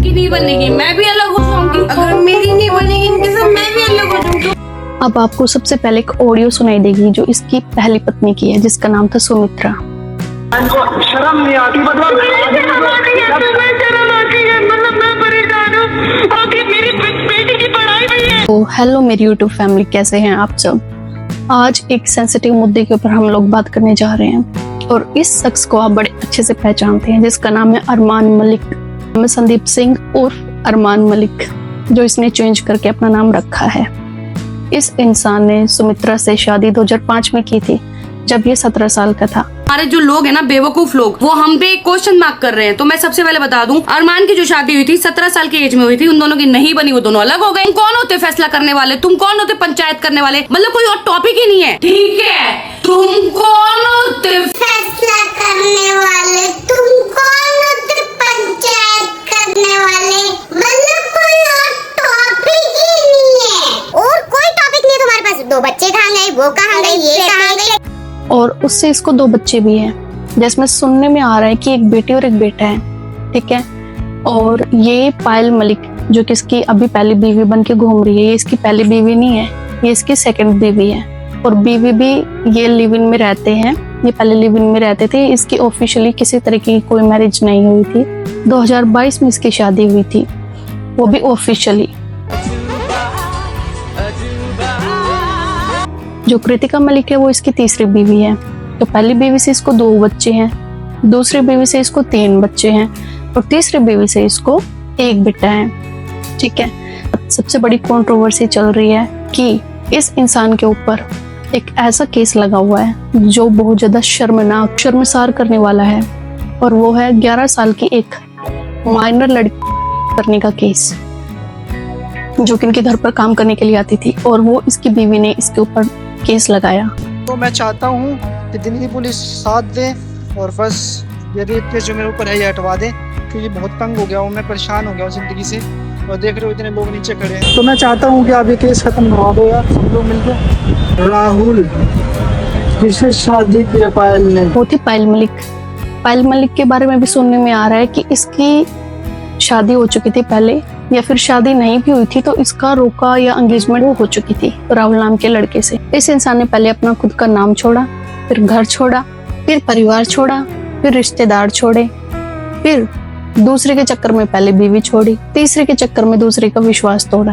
इनकी नहीं बनेगी मैं भी अलग हो जाऊंगी, अगर मेरी नहीं बनेगी इनके साथ मैं भी अलग हो जाऊंगी। अब आपको सबसे पहले एक ऑडियो सुनाई देगी जो इसकी पहली पत्नी की है, जिसका नाम था सुमित्रा। शर्म नहीं आती, मतलब मैं परेशान हूँ, आखिर मेरी बेटी की पढ़ाई नहीं है। तो हेलो मेरी यूट्यूब फैमिली, कैसे हैं आप सब। आज एक सेंसिटिव मुद्दे के ऊपर हम लोग बात करने जा रहे हैं और इस शख्स को आप बड़े अच्छे से पहचानते हैं, जिसका नाम है अरमान मलिक। संदीप सिंह उर्फ अरमान मलिक, जो इसने चेंज करके अपना नाम रखा है। इस इंसान ने सुमित्रा से शादी 2005 में की थी, जब ये 17 साल का था। हमारे जो लोग हैं ना, बेवकूफ लोग, वो हम पे क्वेश्चन मार्क कर रहे हैं। तो मैं सबसे पहले बता दूं, अरमान की जो शादी हुई थी 17 साल की एज में हुई थी, उन दोनों की नहीं बनी, वो दोनों अलग हो गए। तुम कौन होते फैसला करने वाले, तुम कौन होते पंचायत करने वाले, मतलब कोई और टॉपिक ही नहीं है, ठीक है। तुम कौन होते फैसला करने वाले, तुम कौन होते पंचायत करने वाले, मतलब कोई और टॉपिक ही नहीं है। और कोई टॉपिक नहीं है तुम्हारे पास। 2 बच्चे कहाँ गए, वो कहाँ गए, ये कहाँ गए। और उससे इसको 2 बच्चे भी हैं, जिसमें सुनने में आ रहा है कि एक बेटी और एक बेटा है, ठीक है। और ये पायल मलिक, जो कि इसकी अभी पहली बीवी बन के घूम रही है, ये इसकी पहली बीवी नहीं है, ये इसकी सेकंड बीवी है। और बीवी भी ये लिव इन में रहते हैं, ये पहले लिव इन में रहते थे। इसकी ऑफिशियली किसी तरह की कोई मैरिज नहीं हुई थी। 2022 में इसकी शादी हुई थी, वो भी ऑफिशियली। जो कृतिका मलिक है वो इसकी तीसरी बीवी है। तो पहली बीवी से इसको 2 बच्चे हैं, दूसरी बीवी से इसको 3 बच्चे हैं और तीसरी बीवी से इसको 1 बेटा है, ठीक है। सबसे बड़ी कंट्रोवर्सी चल रही है कि इस इंसान के ऊपर एक ऐसा केस लगा हुआ है जो बहुत ज्यादा शर्मनाक, शर्मसार करने वाला है, और वो है 11 साल की एक माइनर लड़की करने का केस, जो कि इनके घर पर काम करने के लिए आती थी, और वो इसकी बीवी ने इसके ऊपर केस लगाया। तो मैं चाहता हूँ कि दिल्ली पुलिस साथ दे और बस ये रेप केस जो मेरे ऊपर है ये हटवा दे, क्योंकि बहुत तंग हो गया हूँ, मैं परेशान हो गया हूँ जिंदगी से, और देख रहे हो इतने लोग नीचे खड़े हैं। तो मैं चाहता हूँ कि आप ये केस खत्म करवा दो यार, सब लोग मिलकर। राहुल जिससे शादी की पायल ने, वो थी पायल मलिक। पायल मलिक के बारे में भी सुनने में आ रहा है कि इसकी शादी हो चुकी थी पहले, या फिर शादी नहीं भी हुई थी तो इसका रोका या एंगेजमेंट वो हो चुकी थी राहुल नाम के लड़के से। इस इंसान ने पहले अपना खुद का नाम छोड़ा, फिर घर छोड़ा, फिर परिवार छोड़ा, फिर रिश्तेदार छोड़े, फिर दूसरे के चक्कर में पहले बीवी छोड़ी, तीसरे के चक्कर में दूसरे का विश्वास तोड़ा।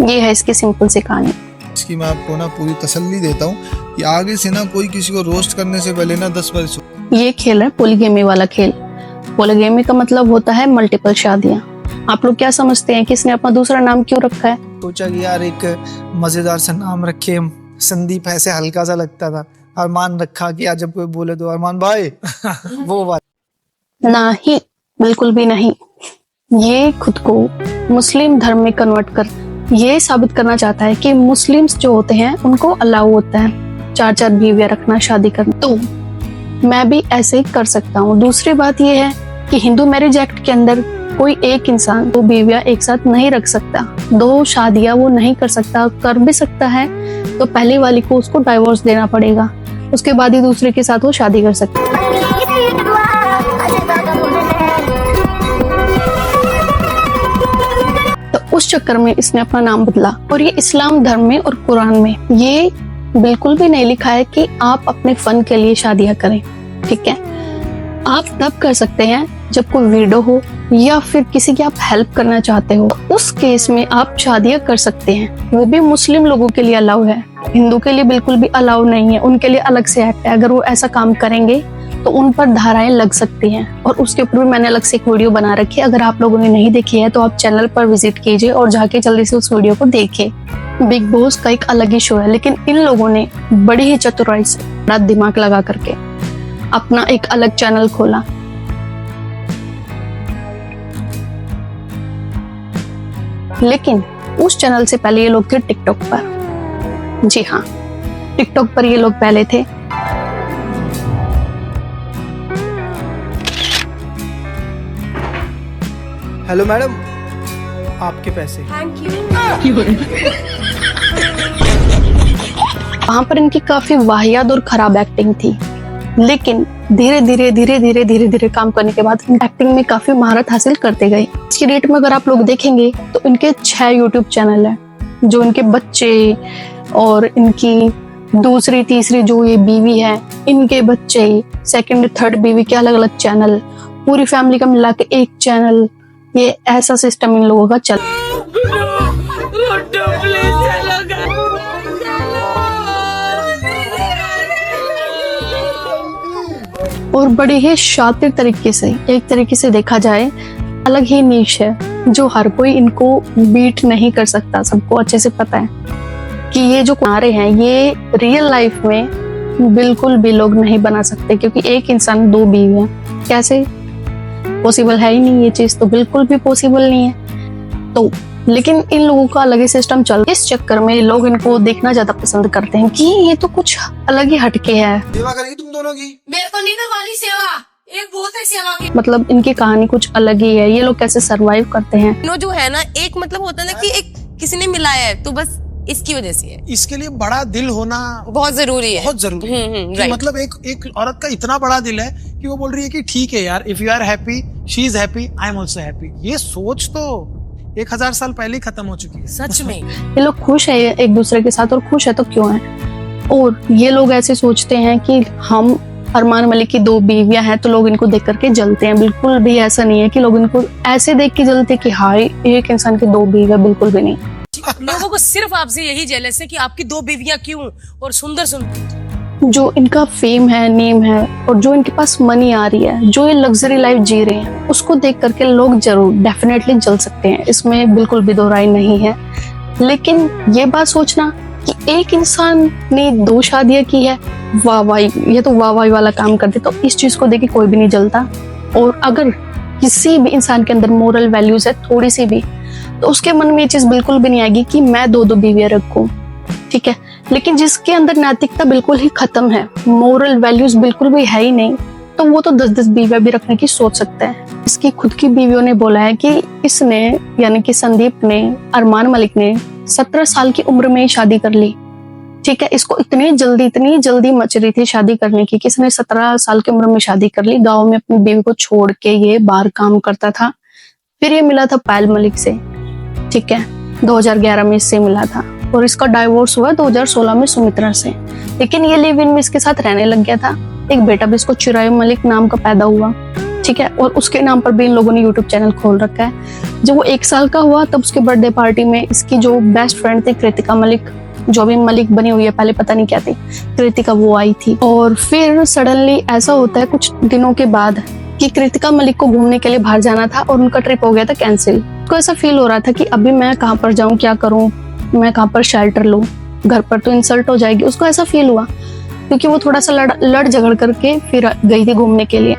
ये है इसकी सिंपल सी कहानी। इसकी मैं आपको ना पूरी तसल्ली देता हूँ कि आगे से ना कोई किसी को रोस्ट करने से पहले ना 10 बार ये खेल है पोलीगेमी वाला खेल। पोलीगेमी का मतलब होता है मल्टीपल शादियां। आप लोग क्या समझते हैं कि इसने अपना दूसरा नाम क्यों रखा है? सोचा कि यार एक मजेदार सा नाम रखे, संदीप ऐसे हल्का सा लगता था। अरमान रखा कि आज जब कोई बोले तो अरमान भाई वो बात नहीं, बिल्कुल भी नहीं। ये खुद को मुस्लिम धर्म में कन्वर्ट कर ये साबित करना चाहता है कि मुस्लिम्स जो होते हैं उनको अलाउ होता है 4-4 बीवियां रखना, शादी करना। तो मैं भी ऐसे ही कर सकता हूँ। दूसरी बात यह है कि हिंदू मैरिज एक्ट के अंदर कोई एक इंसान 2 बीवियां एक साथ नहीं रख सकता, 2 शादियां वो नहीं कर सकता। कर भी सकता है तो पहले वाली को उसको डाइवोर्स देना पड़ेगा, उसके बाद ही दूसरे के साथ वो शादी कर सकता है। तो उस चक्कर में इसने अपना नाम बदला। और ये इस्लाम धर्म में और कुरान में ये बिल्कुल भी नहीं लिखा है कि आप अपने फन के लिए शादियां करें, ठीक है। आप तब कर सकते हैं जब कोई वीडियो हो या फिर किसी की आप हेल्प करना चाहते हो, उस केस में आप शादियां कर सकते हैं। वो भी मुस्लिम लोगों के लिए अलाउ है, हिंदू के लिए बिल्कुल भी अलाउ नहीं है। उनके लिए अलग से एक्ट है, अगर वो ऐसा काम करेंगे तो उन पर धाराएं लग सकती हैं। और उसके ऊपर भी मैंने अलग से एक वीडियो बना रखी है, अगर आप लोगों ने नहीं देखी है तो आप चैनल पर विजिट कीजिए और जाके जल्दी से उस वीडियो को देखिए। बिग बॉस का एक अलग ही शो है, लेकिन इन लोगों ने बड़ी ही चतुराई से बड़ा दिमाग लगा करके अपना एक अलग चैनल खोला। लेकिन उस चैनल से पहले ये लोग थे टिकटॉक पर। जी हाँ, टिकटॉक पर ये लोग पहले थे। हेलो मैडम, आपके पैसे। वहां पर इनकी काफी वाहियात और खराब एक्टिंग थी, लेकिन धीरे धीरे काम करने के बाद एक्टिंग में काफी महारत हासिल करते गए। इसकी डेट में अगर आप लोग देखेंगे तो इनके 6 यूट्यूब चैनल है, जो इनके बच्चे और इनकी दूसरी तीसरी जो ये बीवी है, इनके बच्चे, सेकंड थर्ड बीवी के अलग अलग चैनल, पूरी फैमिली का मिला के एक चैनल, ये ऐसा सिस्टम इन लोगों का चल। और बड़े ही शातिर तरीके से, एक तरीके से देखा जाए अलग ही नीश है जो हर कोई इनको बीट नहीं कर सकता। सबको अच्छे से पता है कि ये जो किनारे हैं ये रियल लाइफ में बिल्कुल भी लोग नहीं बना सकते, क्योंकि एक इंसान 2 बीवियां कैसे पॉसिबल है ही नहीं, ये चीज तो बिल्कुल भी पॉसिबल नहीं है। तो लेकिन इन लोगों का अलग ही सिस्टम चल, इस चक्कर में लोग इनको देखना ज्यादा पसंद करते हैं कि ये तो कुछ अलग ही हटके है। सेवा करेगी तुम दोनों की? मेरे को नहीं करवानी सेवा, एक बहुत है सेवा की। मतलब इनकी कहानी कुछ अलग ही है, ये लोग कैसे सरवाइव करते हैं। नो जो है ना, एक मतलब होता है ना कि एक किसी ने मिलाया है तो बस इसकी वजह से है। इसके लिए बड़ा दिल होना बहुत जरूरी है, बहुत जरूरी है। कि right. मतलब एक औरत का इतना बड़ा दिल है कि वो बोल रही है कि ठीक है यार, if you are happy she is happy, I am also happy. ये सोच तो 1000 साल पहले ही खत्म हो चुकी है सच में। ये लोग खुश है एक दूसरे के साथ, और खुश है तो क्यों है। और ये लोग ऐसे सोचते हैं कि हम अरमान मलिक की 2 बीवियां हैं तो लोग इनको देख करके जलते हैं। बिल्कुल भी ऐसा नहीं है कि लोग इनको ऐसे देख के जलते कि हाय एक इंसान की 2 बीवियां, बिल्कुल भी नहीं। लोगों को सिर्फ आपसे यही जेलस है कि आपकी 2 बीवियां क्यों, और सुंदर सुंदर। जो इनका फेम है, नेम है, और जो इनके पास मनी आ रही है, जो ये लग्जरी लाइफ जी रहे हैं, उसको देख करके लोग जरूर डेफिनेटली जल सकते हैं, इसमें बिल्कुल भी दो राय नहीं है। लेकिन ये बात सोचना कि एक इंसान ने 2 शादियां की है, वाह वाह, ये तो वाह वाह वाला काम करते, तो इस चीज को देख के कोई भी नहीं जलता। और अगर किसी भी इंसान के अंदर मोरल वैल्यूज है थोड़ी सी भी, तो उसके मन में ये चीज बिल्कुल भी नहीं आएगी कि मैं 2 बीवियां रखूं, ठीक है। लेकिन जिसके अंदर नैतिकता बिल्कुल ही खत्म है, मोरल वैल्यूज बिल्कुल भी है ही नहीं, तो वो तो 10-10 बीवियां भी रखने की सोच सकता है। इसकी खुद की बीवियों ने बोला है कि इसने, यानी कि संदीप ने, अरमान मलिक ने 17 साल की उम्र में ही शादी कर ली, ठीक है। इसको इतनी जल्दी मच रही थी शादी करने की कि इसने 17 साल की उम्र में शादी कर ली। गाँव में अपनी बीवी को छोड़ के ये बाहर काम करता था। फिर ये मिला था पायल मलिक से, ठीक है, 2011 में इससे मिला था, और इसका डाइवोर्स हुआ 2016 में सुमित्रा से। लेकिन ये लिव इन में इसके साथ रहने लग गया था। एक बेटा भी इसको चिरायु मलिक नाम का पैदा हुआ, ठीक है, और उसके नाम पर भी इन लोगों ने यूट्यूब चैनल खोल रखा है। जब वो 1 साल का हुआ तब उसके बर्थडे पार्टी में इसकी जो बेस्ट फ्रेंड थी कृतिका मलिक, जो अभी मलिक बनी हुई है, पहले पता नहीं क्या थी कृतिका, वो आई थी। और फिर सडनली ऐसा होता है कुछ दिनों के बाद कि कृतिका मलिक को घूमने के लिए बाहर जाना था और उनका ट्रिप हो गया था कैंसिल। उसको ऐसा फील हो रहा था कि अभी मैं कहाँ पर जाऊँ, क्या करूँ, मैं कहाँ पर शेल्टर लूँ, घर पर तो इंसल्ट हो जाएगी। उसको ऐसा फील हुआ क्योंकि वो थोड़ा सा लड़ झगड़ करके फिर गई थी घूमने के लिए।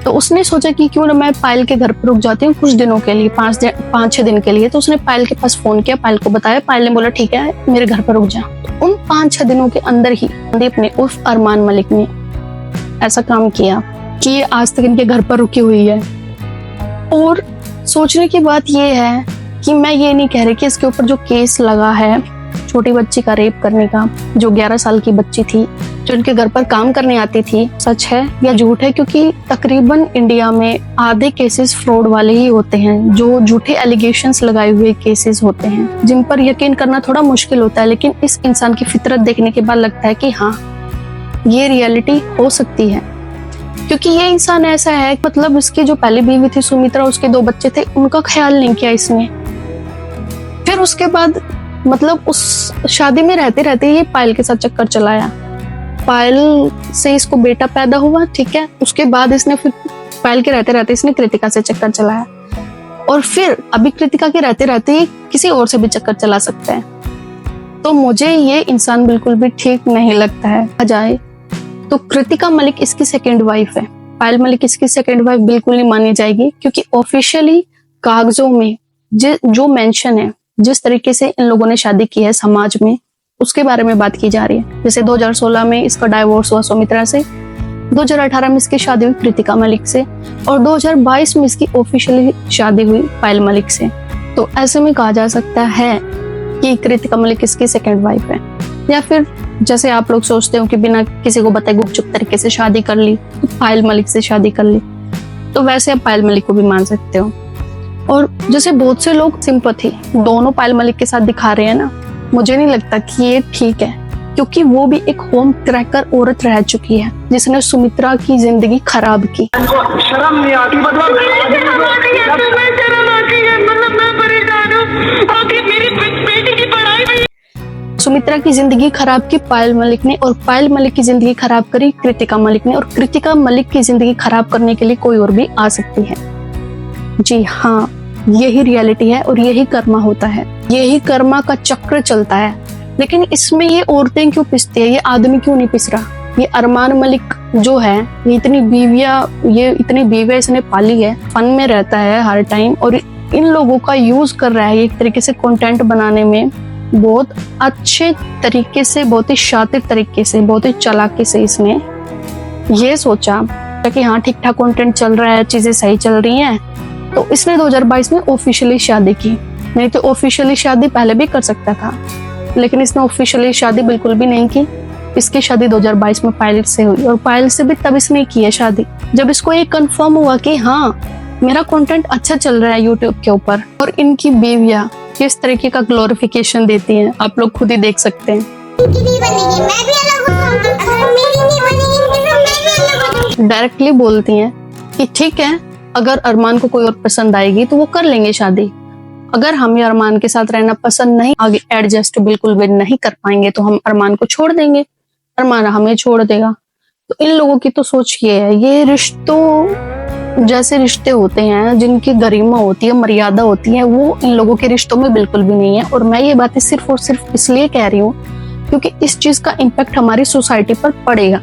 तो उसने सोचा कि क्यों ना मैं पायल के घर पर रुक जाती हूँ कुछ दिनों के लिए, 5-6 दिन के लिए। तो उसने पायल के पास फोन किया, पायल को बताया, पायल ने बोला ठीक है मेरे घर पर रुक जा। तो उन 5-6 दिनों के अंदर ही संदीप ने उर्फ अरमान मलिक ने ऐसा काम किया कि ये आज तक इनके घर पर रुकी हुई है। और सोचने की बात ये है कि मैं ये नहीं कह रही कि इसके ऊपर जो केस लगा है छोटी बच्ची का रेप करने का, जो 11 साल की बच्ची थी, जो इनके घर पर काम करने आती थी, सच है या झूठ है, क्योंकि तकरीबन इंडिया में आधे केसेस फ्रॉड वाले ही होते हैं, जो झूठे एलिगेशंस लगाए हुए केसेस होते हैं, जिन पर यकीन करना थोड़ा मुश्किल होता है। लेकिन इस इंसान की फितरत देखने के बाद लगता है कि हाँ, ये रियलिटी हो सकती है, क्योंकि ये इंसान ऐसा है, मतलब इसकी जो पहली बीवी थी सुमित्रा, उसके 2 बच्चे थे, उनका ख्याल नहीं किया इसने। फिर उसके बाद मतलब उस शादी में रहते रहते ये पायल के साथ चक्कर चलाया। पायल से इसको बेटा पैदा हुआ, ठीक है। उसके बाद इसने फिर पायल के रहते रहते इसने कृतिका से चक्कर चलाया, और फिर अभी कृतिका के रहते रहते किसी और से भी चक्कर चला सकता है। तो मुझे ये इंसान बिल्कुल भी ठीक नहीं लगता है। आ जाए तो कृतिका मलिक इसकी सेकेंड वाइफ है, पायल मलिक इसकी सेकेंड वाइफ बिल्कुल नहीं मानी जाएगी, क्योंकि ऑफिशियली कागजों में जो मेंशन है, जिस तरीके से इन लोगों ने शादी की है समाज में, उसके बारे में बात की जा रही है। जैसे 2016 में इसका डाइवोर्स हुआ सुमित्रा से, 2018 में इसकी शादी हुई कृतिका मलिक से, और 2022 में इसकी ऑफिशियली शादी हुई पायल मलिक से। तो ऐसे में कहा जा सकता है कि कृतिका मलिक इसकी सेकेंड वाइफ है। या फिर जैसे आप लोग सोचते हो कि बिना किसी को बताए गुपचुप तरीके से शादी कर ली, तो पायल मलिक से शादी कर ली, तो वैसे आप पायल मलिक को भी मान सकते हो। और जैसे बहुत से लोग सिंपैथी दोनों पायल मलिक के साथ दिखा रहे हैं ना, मुझे नहीं लगता कि ये ठीक है, क्योंकि वो भी एक होम क्रैकर औरत रह चुकी है जिसने सुमित्रा की जिंदगी खराब की। शर्म नहीं आती, मतलब मैं परेशान हूँ। आखिर मेरी बेटी की पढ़ाई में सुमित्रा की जिंदगी खराब की पायल मलिक ने, और पायल मलिक की जिंदगी खराब करी कृतिका मलिक ने, और कृतिका मलिक की जिंदगी खराब करने के लिए कोई और भी आ सकती है। जी हाँ, यही रियलिटी है और यही कर्मा होता है, यही कर्मा का चक्र चलता है। लेकिन इसमें ये औरतें क्यों पिसती है, ये आदमी क्यों नहीं पिस रहा? ये अरमान मलिक जो है, ये इतनी बीवियां इसने पाली है, फन में रहता है हर टाइम, और इन लोगों का यूज कर रहा है एक तरीके से कंटेंट बनाने में, बहुत अच्छे तरीके से, बहुत ही शातिर तरीके से, बहुत ही चालाकी से इसने ये सोचा कि हाँ ठीक ठाक कंटेंट चल रहा है, चीजें सही चल रही हैं, तो इसने 2022 में ऑफिशियली शादी की। नहीं तो ऑफिशियली शादी पहले भी कर सकता था, लेकिन इसने ऑफिशियली शादी बिल्कुल भी नहीं की। इसकी शादी 2022 में पायल से हुई, और पायल से भी तब इसने की है शादी जब इसको ये कंफर्म हुआ कि हाँ मेरा कंटेंट अच्छा चल रहा है यूट्यूब के ऊपर। और इनकी बीवियां किस तरीके का ग्लोरिफिकेशन देती हैं, आप लोग खुद ही देख सकते हैं। इनकी नहीं बनेगी, मैं भी अलग हूँ, अगर मेरी नहीं बनेगी इनकी, तो मैं भी अलग हूँ। डायरेक्टली बोलती हैं कि ठीक है, अगर अरमान को कोई और पसंद आएगी तो वो कर लेंगे शादी, अगर हमें अरमान के साथ रहना पसंद नहीं, आगे एडजस्ट बिल्कुल भी नहीं कर पाएंगे, तो हम अरमान को छोड़ देंगे, अरमान हमें छोड़ देगा। तो इन लोगों की तो सोच ये है, ये रिश्तों जैसे रिश्ते होते हैं जिनकी गरिमा होती है, मर्यादा होती है, वो इन लोगों के रिश्तों में बिल्कुल भी नहीं है। और मैं ये बातें सिर्फ और सिर्फ इसलिए कह रही हूँ क्योंकि इस चीज का इम्पैक्ट हमारी सोसाइटी पर पड़ेगा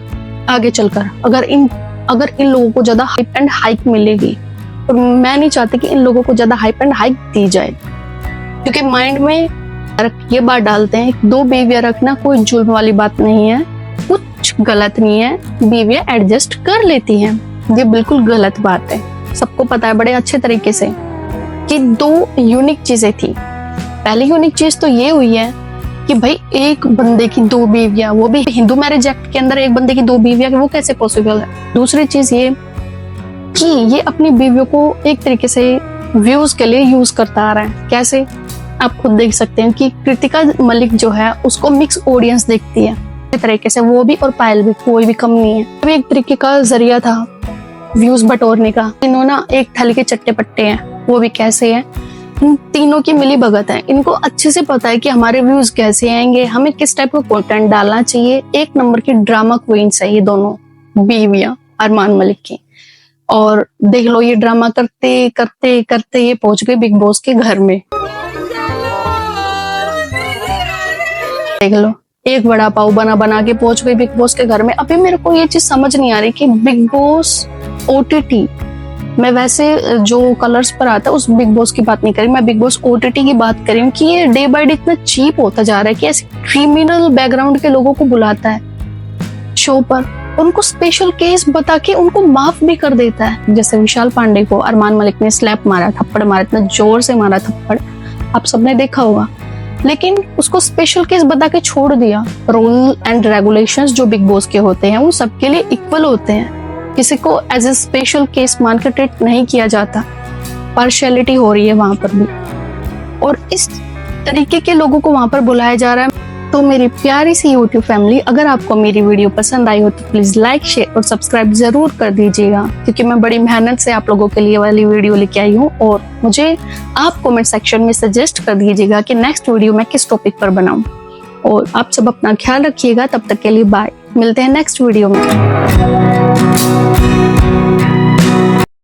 आगे चलकर। अगर इन लोगों को ज्यादा हाइप एंड हाइक मिलेगी, और मैं नहीं चाहती कि इन लोगों को ज्यादा हाइप एंड हाइक दी जाए, क्योंकि माइंड में ये बात डालते हैं, 2 बीवियां रखना कोई जुल्म वाली बात नहीं है, कुछ गलत नहीं है, बीवियां एडजस्ट कर लेती हैं, ये बिल्कुल गलत बात है। सबको पता है बड़े अच्छे तरीके से कि 2 यूनिक चीजें थी। पहली यूनिक चीज तो ये हुई है कि भाई एक बंदे की 2 बीवियां, वो भी हिंदू मैरिज एक्ट के अंदर एक बंदे की 2 बीवियां, वो कैसे पॉसिबल है? दूसरी चीज ये कि ये अपनी बीवियों को एक तरीके से व्यूज के लिए यूज करता आ रहा है। कैसे? आप खुद देख सकते हैं कि कृतिका मलिक जो है उसको मिक्स ऑडियंस देखती है इस तरीके से, वो भी और पायल भी, कोई भी कम नहीं है। वो एक तरीके का जरिया था व्यूज बटोरने का। इन्हों ना एक थाली के चट्टे पट्टे हैं, वो भी कैसे हैं, इन तीनों की मिली भगत है। इनको अच्छे से पता है कि हमारे व्यूज कैसे आएंगे, हमें किस टाइप का कंटेंट डालना चाहिए। एक नंबर की ड्रामा क्वींस है ये दोनों बीवियां अरमान मलिक की। और देख लो, ये ड्रामा करते करते करते ये पहुंच गए बिग बॉस के घर में। देख लो, एक वड़ा पाव बना बना के पहुंच गई बिग बॉस के घर में। अभी मेरे को ये चीज समझ नहीं आ रही कि बिग बॉस OTT, मैं वैसे जो कलर्स पर आता है उस बिग बॉस की बात नहीं करी, मैं बिग बॉस OTT की बात करी हूँ कि ये डे बाय डे इतना चीप होता जा रहा है कि ऐसे क्रिमिनल बैकग्राउंड के लोगों को बुलाता है शो पर, उनको स्पेशल केस बता के उनको माफ भी कर देता है। जैसे विशाल पांडे को अरमान मलिक ने स्लैप मारा, थप्पड़ मारा, इतना जोर से मारा थप्पड़, आप सबने देखा होगा, लेकिन उसको स्पेशल केस बता के छोड़ दिया। रूल एंड रेगुलेशंस जो बिग बॉस के होते हैं वो सबके लिए इक्वल होते हैं, किसी को एज ए स्पेशल केस मान के ट्रीट नहीं किया जाता, पार्शियलिटी हो रही है वहां पर भी, और इस तरीके के लोगों को वहां पर बुलाया जा रहा है। तो मेरी प्यारी सी YouTube फैमिली, अगर आपको मेरी वीडियो पसंद आई हो तो प्लीज लाइक, शेयर और सब्सक्राइब जरूर कर दीजिएगा, क्योंकि मैं बड़ी मेहनत से आप लोगों के लिए वाली वीडियो लेके आई हूँ। और मुझे आप कमेंट सेक्शन में सजेस्ट कर दीजिएगा कि नेक्स्ट वीडियो मैं किस टॉपिक पर बनाऊं। और आप सब अपना ख्याल रखिएगा, तब तक के लिए बाय, मिलते हैं नेक्स्ट वीडियो में।